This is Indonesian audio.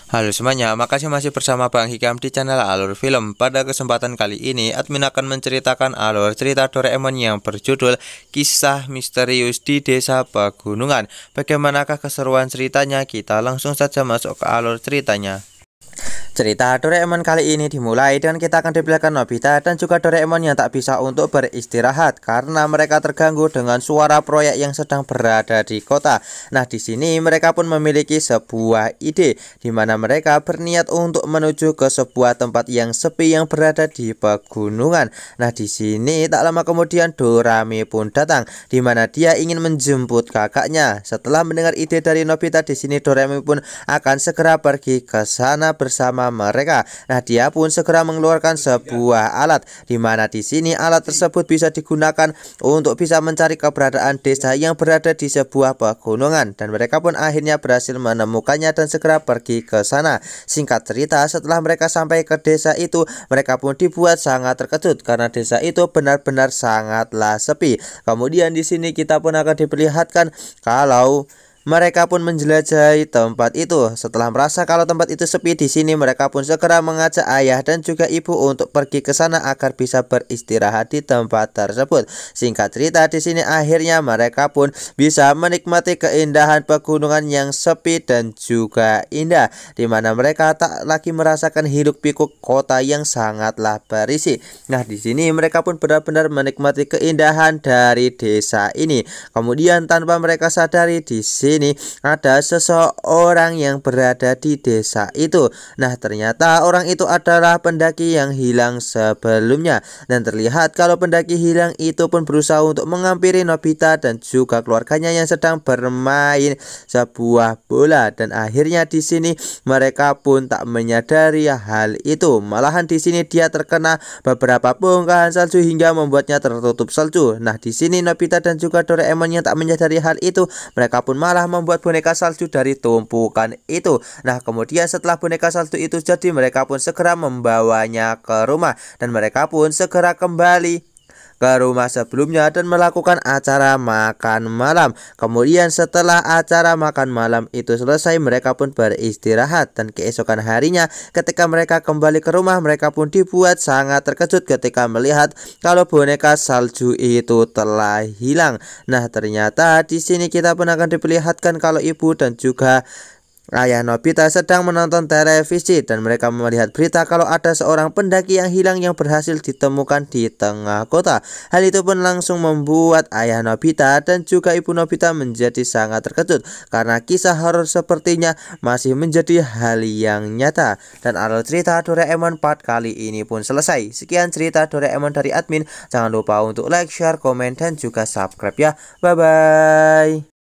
Halo semuanya, makasih masih bersama Bang Hikam di channel Alur Film. Pada kesempatan kali ini, admin akan menceritakan alur cerita Doraemon yang berjudul Kisah Misterius di Desa Pegunungan. Bagaimanakah keseruan ceritanya? Kita langsung saja masuk ke alur ceritanya. Cerita Doraemon kali ini dimulai dengan kita akan diperlihatkan Nobita dan juga Doraemon yang tak bisa untuk beristirahat karena mereka terganggu dengan suara proyek yang sedang berada di kota. Nah, di sini mereka pun memiliki sebuah ide di mana mereka berniat untuk menuju ke sebuah tempat yang sepi yang berada di pegunungan. Nah, di sini tak lama kemudian Dorami pun datang di mana dia ingin menjemput kakaknya. Setelah mendengar ide dari Nobita, di sini Dorami pun akan segera pergi ke sana bersama mereka. Nah, dia pun segera mengeluarkan sebuah alat di mana di sini alat tersebut bisa digunakan untuk bisa mencari keberadaan desa yang berada di sebuah pegunungan, dan mereka pun akhirnya berhasil menemukannya dan segera pergi ke sana. Singkat cerita, setelah mereka sampai ke desa itu, mereka pun dibuat sangat terkejut karena desa itu benar-benar sangatlah sepi. Kemudian di sini kita pun akan diperlihatkan kalau mereka pun menjelajahi tempat itu. Setelah merasa kalau tempat itu sepi, di sini mereka pun segera mengajak ayah dan juga ibu untuk pergi ke sana agar bisa beristirahat di tempat tersebut. Singkat cerita, di sini akhirnya mereka pun bisa menikmati keindahan pegunungan yang sepi dan juga indah, di mana mereka tak lagi merasakan hiruk pikuk kota yang sangatlah berisi. Nah, di sini mereka pun benar-benar menikmati keindahan dari desa ini. Kemudian tanpa mereka sadari, di sini ada seseorang yang berada di desa itu. Nah, ternyata orang itu adalah pendaki yang hilang sebelumnya, dan terlihat kalau pendaki hilang itu pun berusaha untuk menghampiri Nobita dan juga keluarganya yang sedang bermain sebuah bola, dan akhirnya di sini mereka pun tak menyadari hal itu. Malahan di sini dia terkena beberapa bongkahan salju hingga membuatnya tertutup salju. Nah, di sini Nobita dan juga Doraemon yang tak menyadari hal itu, mereka pun malah membuat boneka salju dari tumpukan itu. Nah, kemudian setelah boneka salju itu jadi, mereka pun segera membawanya ke rumah, dan mereka pun segera kembali ke rumah sebelumnya dan melakukan acara makan malam. Kemudian setelah acara makan malam itu selesai, mereka pun beristirahat, dan keesokan harinya ketika mereka kembali ke rumah, mereka pun dibuat sangat terkejut ketika melihat kalau boneka salju itu telah hilang. Nah, ternyata di sini kita pun akan diperlihatkan kalau ibu dan juga ayah Nobita sedang menonton televisi, dan mereka melihat berita kalau ada seorang pendaki yang hilang yang berhasil ditemukan di tengah kota. Hal itu pun langsung membuat ayah Nobita dan juga ibu Nobita menjadi sangat terkejut karena kisah horor sepertinya masih menjadi hal yang nyata. Dan alur cerita Doraemon part kali ini pun selesai. Sekian cerita Doraemon dari admin. Jangan lupa untuk like, share, komen, dan juga subscribe ya. Bye bye.